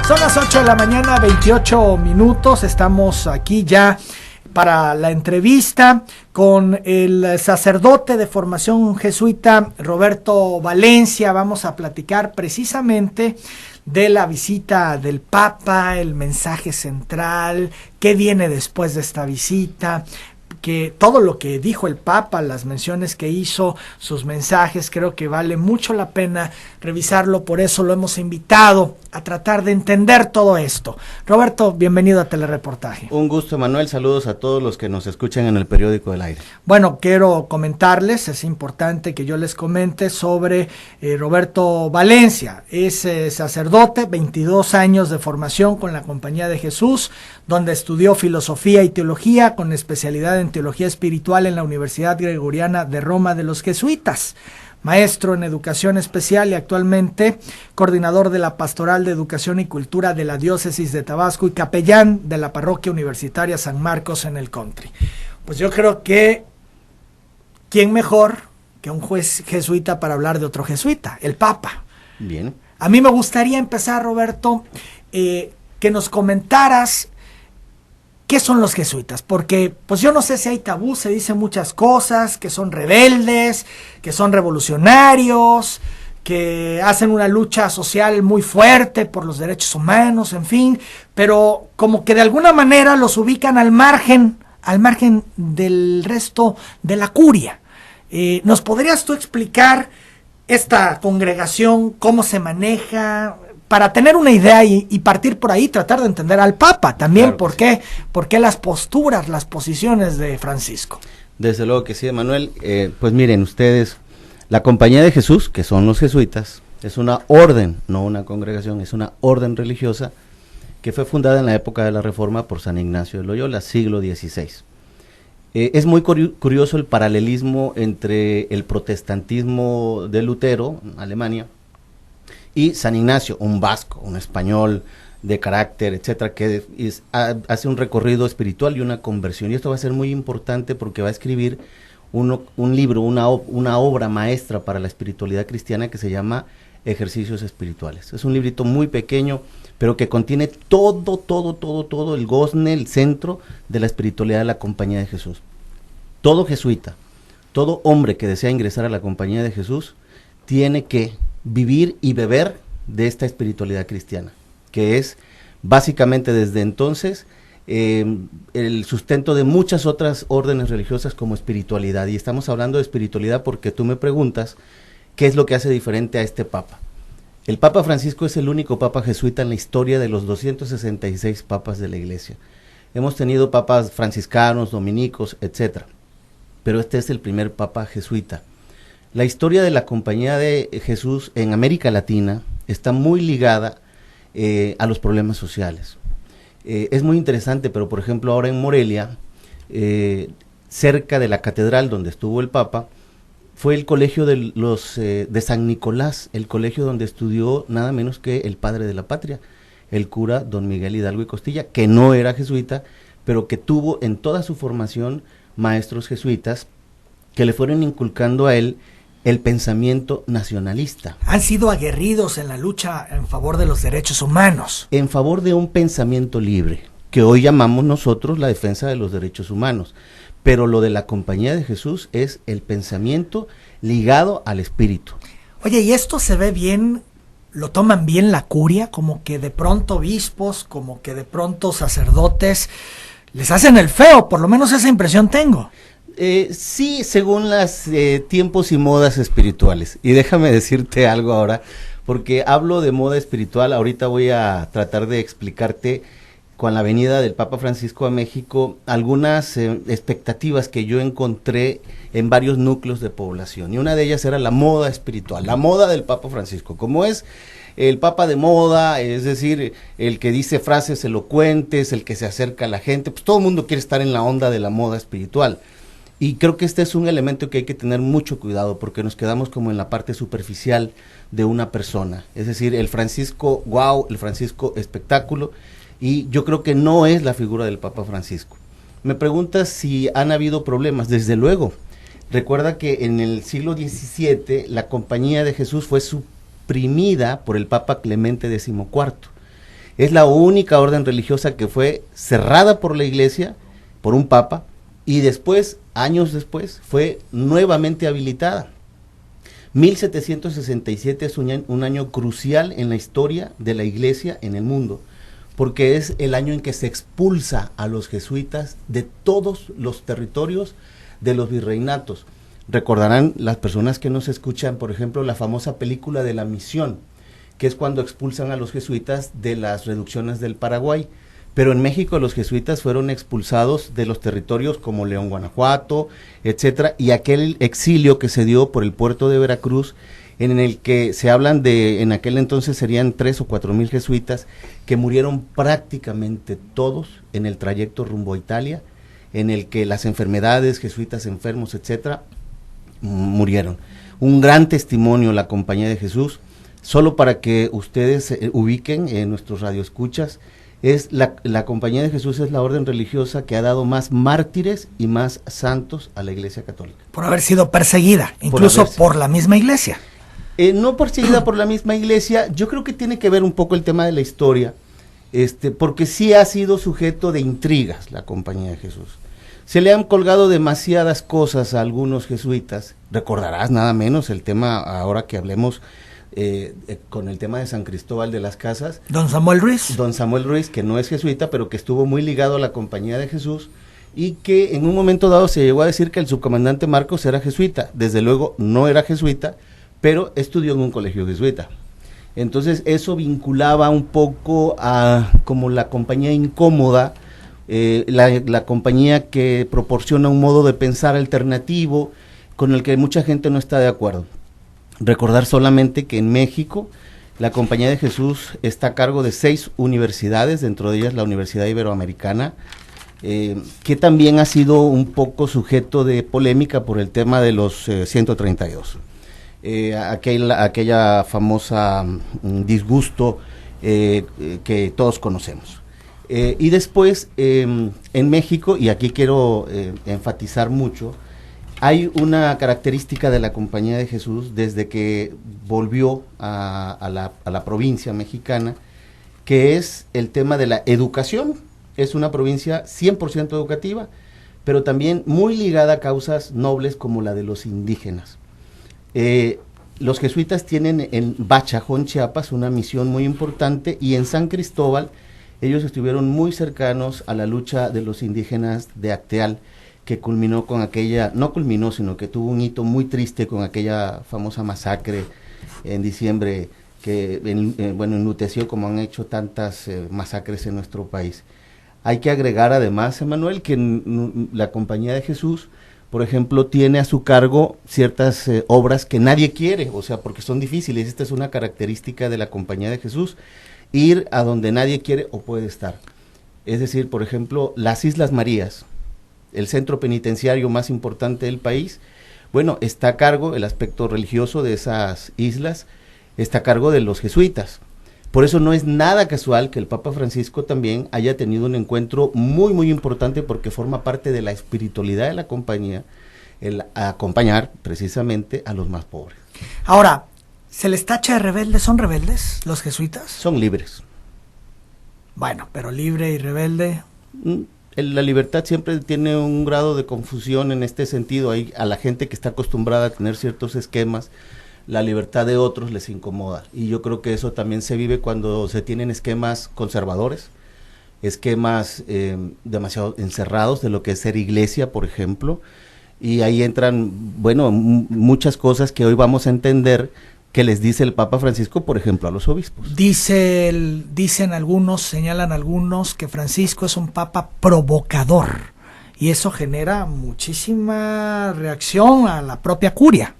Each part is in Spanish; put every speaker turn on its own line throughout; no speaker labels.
Son las 8 de la mañana, 28 minutos. Estamos aquí ya para la entrevista con el sacerdote de formación jesuita Roberto Valencia. Vamos a platicar precisamente de la visita del Papa, el mensaje central, qué viene después de esta visita, que todo lo que dijo el Papa, las menciones que hizo, sus mensajes, creo que vale mucho la pena revisarlo, por eso lo hemos invitado a tratar de entender todo esto. Roberto, bienvenido a Telereportaje.
Un gusto, Manuel, saludos a todos los que nos escuchan en el periódico del Aire.
Bueno, quiero comentarles, es importante que yo les comente sobre Roberto Valencia, es sacerdote, 22 años de formación con la Compañía de Jesús, donde estudió filosofía y teología con especialidad en teología espiritual en la Universidad Gregoriana de Roma de los Jesuitas, maestro en educación especial y actualmente coordinador de la Pastoral de Educación y Cultura de la Diócesis de Tabasco y capellán de la Parroquia Universitaria San Marcos en el Country. Pues yo creo que ¿quién mejor que un juez jesuita para hablar de otro jesuita? El Papa.
Bien.
A mí me gustaría empezar, Roberto, que nos comentaras ¿qué son los jesuitas? Porque pues yo no sé si hay tabú, se dicen muchas cosas, que son rebeldes, que son revolucionarios, que hacen una lucha social muy fuerte por los derechos humanos, en fin, pero como que de alguna manera los ubican al margen del resto de la curia. ¿Nos podrías tú explicar esta congregación, cómo se maneja, para tener una idea y partir por ahí, tratar de entender al Papa también? Claro, ¿por qué las posturas, las posiciones de Francisco?
Desde luego que sí, Manuel. Pues miren ustedes, la Compañía de Jesús, que son los jesuitas, es una orden, no una congregación, es una orden religiosa que fue fundada en la época de la Reforma por San Ignacio de Loyola, siglo XVI. Es muy curioso el paralelismo entre el protestantismo de Lutero, Alemania, y San Ignacio, un vasco, un español de carácter, etcétera, que hace un recorrido espiritual y una conversión. Y esto va a ser muy importante porque va a escribir un libro, una obra maestra para la espiritualidad cristiana que se llama Ejercicios Espirituales. Es un librito muy pequeño, pero que contiene todo el gozne, el centro de la espiritualidad de la Compañía de Jesús. Todo jesuita, todo hombre que desea ingresar a la Compañía de Jesús, tiene que vivir y beber de esta espiritualidad cristiana, que es básicamente desde entonces el sustento de muchas otras órdenes religiosas como espiritualidad. Y estamos hablando de espiritualidad porque tú me preguntas qué es lo que hace diferente a este Papa. El Papa Francisco es el único Papa jesuita en la historia de los 266 papas de la Iglesia. Hemos tenido papas franciscanos, dominicos, etcétera, pero este es el primer Papa jesuita. La historia de la Compañía de Jesús en América Latina está muy ligada a los problemas sociales. Es muy interesante, pero por ejemplo ahora en Morelia, cerca de la catedral donde estuvo el Papa, fue el colegio de San Nicolás, el colegio donde estudió nada menos que el padre de la patria, el cura don Miguel Hidalgo y Costilla, que no era jesuita, pero que tuvo en toda su formación maestros jesuitas que le fueron inculcando a él el pensamiento nacionalista.
Han sido aguerridos en la lucha en favor de los derechos humanos.
En favor de un pensamiento libre, que hoy llamamos nosotros la defensa de los derechos humanos. Pero lo de la Compañía de Jesús es el pensamiento ligado al espíritu.
Oye, ¿y esto se ve bien? ¿Lo toman bien la curia? Como que de pronto obispos, como que de pronto sacerdotes les hacen el feo, por lo menos esa impresión tengo.
Sí, según los tiempos y modas espirituales. Y déjame decirte algo ahora, porque hablo de moda espiritual, ahorita voy a tratar de explicarte con la venida del Papa Francisco a México algunas expectativas que yo encontré en varios núcleos de población. Y una de ellas era la moda espiritual, la moda del Papa Francisco. Como es el Papa de moda, es decir, el que dice frases elocuentes, el que se acerca a la gente, pues todo el mundo quiere estar en la onda de la moda espiritual. Y creo que este es un elemento que hay que tener mucho cuidado porque nos quedamos como en la parte superficial de una persona. Es decir, el Francisco wow, el Francisco espectáculo, y yo creo que no es la figura del Papa Francisco. Me preguntas si han habido problemas. Desde luego. Recuerda que en el siglo XVII la Compañía de Jesús fue suprimida por el Papa Clemente XIV. Es la única orden religiosa que fue cerrada por la Iglesia, por un papa, y después, años después, fue nuevamente habilitada. 1767 es un año crucial en la historia de la Iglesia en el mundo, porque es el año en que se expulsa a los jesuitas de todos los territorios de los virreinatos. Recordarán las personas que nos escuchan, por ejemplo, la famosa película de La Misión, que es cuando expulsan a los jesuitas de las reducciones del Paraguay. Pero en México los jesuitas fueron expulsados de los territorios como León, Guanajuato, etcétera, y aquel exilio que se dio por el puerto de Veracruz, en el que se hablan de, en aquel entonces serían 3 o 4 mil jesuitas, que murieron prácticamente todos en el trayecto rumbo a Italia, en el que las enfermedades, jesuitas enfermos, etcétera, murieron. Un gran testimonio la Compañía de Jesús, solo para que ustedes ubiquen en nuestros radioescuchas. Es la Compañía de Jesús es la orden religiosa que ha dado más mártires y más santos a la Iglesia Católica.
Por haber sido perseguida, incluso por la misma Iglesia.
No perseguida por la misma Iglesia, yo creo que tiene que ver un poco el tema de la historia, porque sí ha sido sujeto de intrigas la Compañía de Jesús. Se le han colgado demasiadas cosas a algunos jesuitas. Recordarás nada menos el tema, ahora que hablemos con el tema de San Cristóbal de las Casas.
Don Samuel Ruiz.
Don Samuel Ruiz, que no es jesuita, pero que estuvo muy ligado a la Compañía de Jesús, y que en un momento dado se llegó a decir que el subcomandante Marcos era jesuita. Desde luego no era jesuita, pero estudió en un colegio jesuita. Entonces eso vinculaba un poco a como la compañía incómoda, la compañía que proporciona un modo de pensar alternativo con el que mucha gente no está de acuerdo. Recordar solamente que en México la Compañía de Jesús está a cargo de 6 universidades, dentro de ellas la Universidad Iberoamericana, que también ha sido un poco sujeto de polémica por el tema de los 132. Aquella famosa disgusto que todos conocemos. Y después, en México, y aquí quiero enfatizar mucho, hay una característica de la Compañía de Jesús desde que volvió a la provincia mexicana, que es el tema de la educación. Es una provincia 100% educativa, pero también muy ligada a causas nobles como la de los indígenas. Los jesuitas tienen en Bachajón, Chiapas, una misión muy importante, y en San Cristóbal ellos estuvieron muy cercanos a la lucha de los indígenas de Acteal, que culminó con aquella, no culminó, sino que tuvo un hito muy triste con aquella famosa masacre en diciembre, que enluteció como han hecho tantas masacres en nuestro país. Hay que agregar además, Emanuel, que la Compañía de Jesús, por ejemplo, tiene a su cargo ciertas obras que nadie quiere, o sea, porque son difíciles. Esta es una característica de la Compañía de Jesús, ir a donde nadie quiere o puede estar. Es decir, por ejemplo, las Islas Marías, el centro penitenciario más importante del país, bueno, está a cargo, el aspecto religioso de esas islas, está a cargo de los jesuitas. Por eso no es nada casual que el Papa Francisco también haya tenido un encuentro muy, muy importante, porque forma parte de la espiritualidad de la compañía, el acompañar precisamente a los más pobres.
Ahora, ¿se les tacha de rebeldes? ¿Son rebeldes los jesuitas?
Son libres.
Bueno, pero libre y rebelde.
La libertad siempre tiene un grado de confusión en este sentido. Hay a la gente que está acostumbrada a tener ciertos esquemas, la libertad de otros les incomoda, y yo creo que eso también se vive cuando se tienen esquemas conservadores, esquemas demasiado encerrados de lo que es ser iglesia, por ejemplo, y ahí entran, bueno, muchas cosas que hoy vamos a entender que les dice el Papa Francisco, por ejemplo, a los obispos.
Dicen algunos, señalan algunos, que Francisco es un papa provocador, y eso genera muchísima reacción a la propia curia.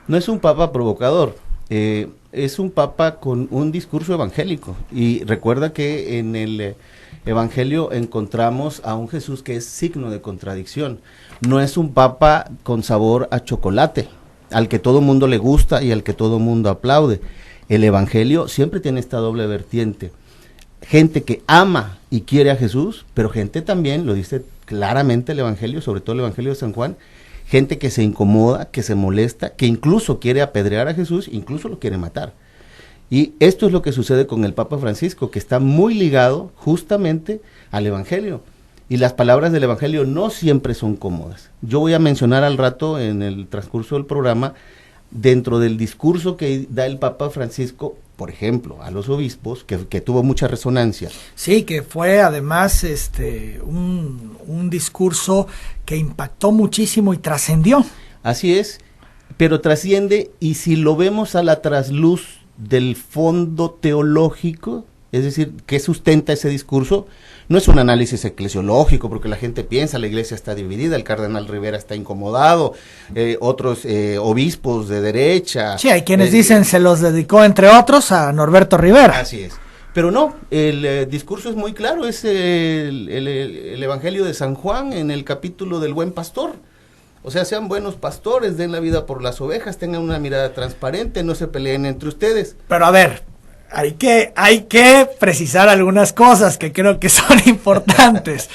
No es un papa provocador, es un papa con un discurso evangélico, y recuerda que en el evangelio encontramos a un Jesús que es signo de contradicción. No es un papa con sabor a chocolate, al que todo mundo le gusta y al que todo mundo aplaude. El evangelio siempre tiene esta doble vertiente, gente que ama y quiere a Jesús, pero gente también, lo dice claramente el evangelio, sobre todo el evangelio de San Juan, gente que se incomoda, que se molesta, que incluso quiere apedrear a Jesús, incluso lo quiere matar. Y esto es lo que sucede con el Papa Francisco, que está muy ligado justamente al Evangelio. Y las palabras del Evangelio no siempre son cómodas. Yo voy a mencionar al rato, en el transcurso del programa, dentro del discurso que da el Papa Francisco, por ejemplo, a los obispos, que tuvo mucha resonancia.
Sí, que fue además un discurso que impactó muchísimo y trascendió.
Así es, pero trasciende, y si lo vemos a la trasluz del fondo teológico, es decir, ¿qué sustenta ese discurso? No es un análisis eclesiológico, porque la gente piensa, la iglesia está dividida, el cardenal Rivera está incomodado, otros obispos de derecha.
Sí, hay quienes dicen se los dedicó, entre otros, a Norberto Rivera.
Así es. Pero no, el discurso es muy claro, es el Evangelio de San Juan en el capítulo del buen pastor. O sea, sean buenos pastores, den la vida por las ovejas, tengan una mirada transparente, no se peleen entre ustedes.
Pero a ver, hay que precisar algunas cosas que creo que son importantes.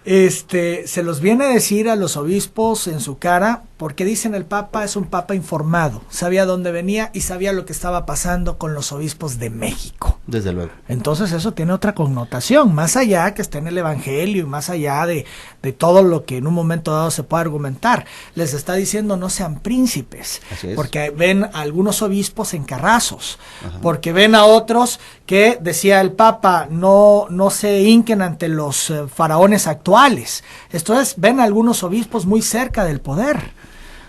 Se los viene a decir a los obispos en su cara, porque dicen el Papa es un Papa informado, sabía dónde venía y sabía lo que estaba pasando con los obispos de México.
Desde luego.
Entonces eso tiene otra connotación, más allá que está en el Evangelio y más allá de todo lo que en un momento dado se puede argumentar. Les está diciendo no sean príncipes, porque ven a algunos obispos en carrazos, porque ven a otros que, decía el Papa, no se hinquen ante los faraones actuales. Esto es, ven a algunos obispos muy cerca del poder.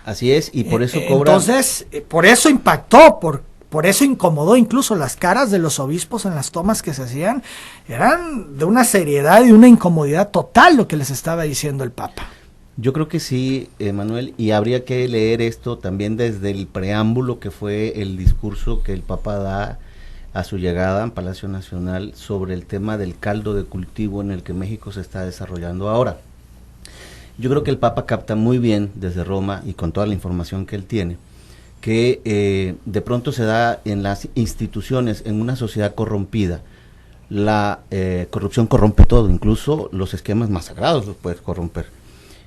Así es, y por eso cobra...
Entonces, por eso impactó, por eso incomodó, incluso las caras de los obispos en las tomas que se hacían, eran de una seriedad y una incomodidad total lo que les estaba diciendo el Papa.
Yo creo que sí, Manuel, y habría que leer esto también desde el preámbulo que fue el discurso que el Papa da a su llegada en Palacio Nacional sobre el tema del caldo de cultivo en el que México se está desarrollando ahora. Yo creo que el Papa capta muy bien desde Roma y con toda la información que él tiene, que de pronto se da en las instituciones, en una sociedad corrompida. La corrupción corrompe todo, incluso los esquemas más sagrados los puedes corromper.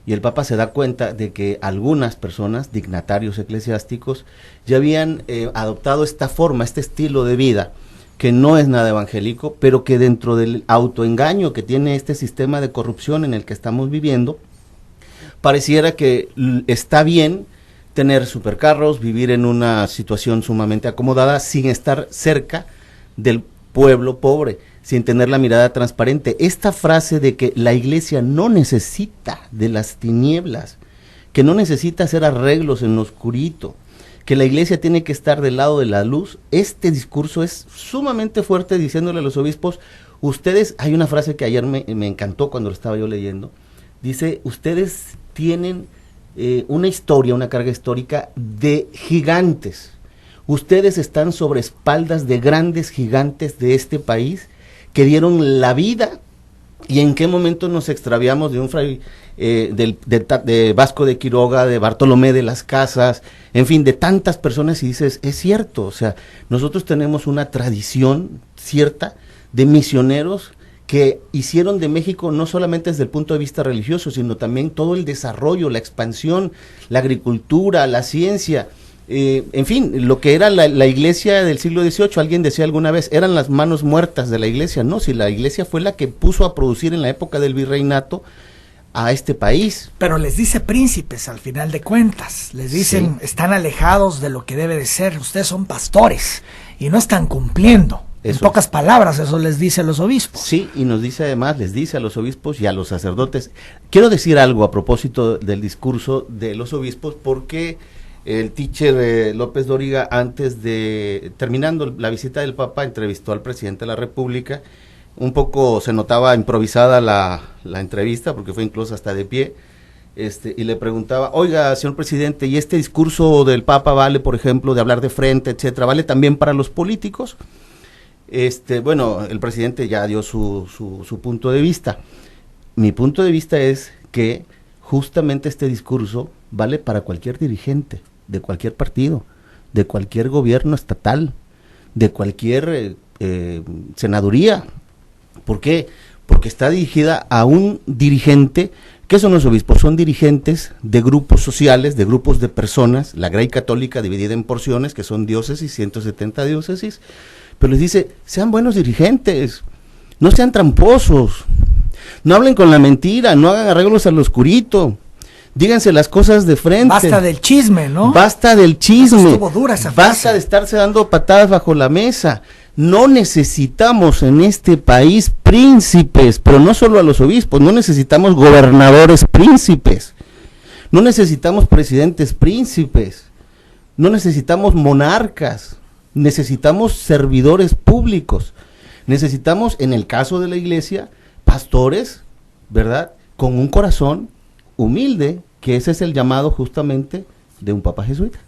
Y el Papa se da cuenta de que algunas personas, dignatarios eclesiásticos, ya habían adoptado esta forma, este estilo de vida, que no es nada evangélico, pero que dentro del autoengaño que tiene este sistema de corrupción en el que estamos viviendo, pareciera que está bien tener supercarros, vivir en una situación sumamente acomodada, sin estar cerca del pueblo pobre, sin tener la mirada transparente. Esta frase de que la iglesia no necesita de las tinieblas, que no necesita hacer arreglos en lo oscurito, que la iglesia tiene que estar del lado de la luz, este discurso es sumamente fuerte, diciéndole a los obispos, ustedes, hay una frase que ayer me encantó cuando lo estaba yo leyendo, dice, ustedes tienen una historia, una carga histórica de gigantes. Ustedes están sobre espaldas de grandes gigantes de este país que dieron la vida. ¿Y en qué momento nos extraviamos de un fray, de Vasco de Quiroga, de Bartolomé de las Casas, en fin, de tantas personas? Y dices, es cierto, o sea, nosotros tenemos una tradición cierta de misioneros que hicieron de México no solamente desde el punto de vista religioso, sino también todo el desarrollo, la expansión, la agricultura, la ciencia, en fin, lo que era la iglesia del siglo XVIII. Alguien decía alguna vez, eran las manos muertas de la iglesia. No, si la iglesia fue la que puso a producir en la época del virreinato a este país.
Pero les dice príncipes al final de cuentas, les dicen, sí, están alejados de lo que debe de ser, ustedes son pastores y no están cumpliendo. En pocas palabras, eso les dice a los obispos.
Sí, y nos dice además, les dice a los obispos y a los sacerdotes. Quiero decir algo a propósito del discurso de los obispos, porque el teacher López Dóriga, antes de, terminando la visita del Papa, entrevistó al presidente de la República. Un poco se notaba improvisada la entrevista, porque fue incluso hasta de pie, y le preguntaba, oiga, señor presidente, ¿y este discurso del Papa vale, por ejemplo, de hablar de frente, etcétera, vale también para los políticos? Bueno, el presidente ya dio su punto de vista. Mi punto de vista es que justamente este discurso vale para cualquier dirigente, de cualquier partido, de cualquier gobierno estatal, de cualquier senaduría. ¿Por qué? porque está dirigida a un dirigente. ¿Qué son los obispos? Son dirigentes de grupos sociales, de grupos de personas, la Grey Católica dividida en porciones, que son diócesis, 170 diócesis, pero les dice, sean buenos dirigentes, no sean tramposos, no hablen con la mentira, no hagan arreglos al oscurito, díganse las cosas de frente.
Basta del chisme, ¿no?
Basta del chisme,
Estuvo dura esa
basta
frase.
de estarse dando patadas bajo la mesa. No necesitamos en este país príncipes, pero no solo a los obispos, no necesitamos gobernadores príncipes, no necesitamos presidentes príncipes, no necesitamos monarcas, necesitamos servidores públicos, necesitamos, en el caso de la iglesia, pastores, ¿verdad?, con un corazón humilde, que ese es el llamado justamente de un papa jesuita.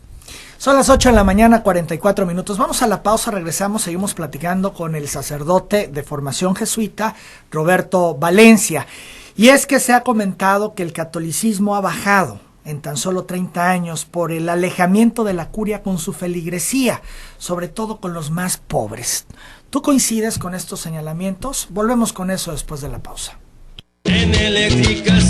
Son las 8 de la mañana, 44 minutos. Vamos a la pausa, regresamos, seguimos platicando con el sacerdote de formación jesuita, Roberto Valencia. Y es que se ha comentado que el catolicismo ha bajado en tan solo 30 años por el alejamiento de la curia con su feligresía, sobre todo con los más pobres. ¿Tú coincides con estos señalamientos? Volvemos con eso después de la pausa.
En eléctrica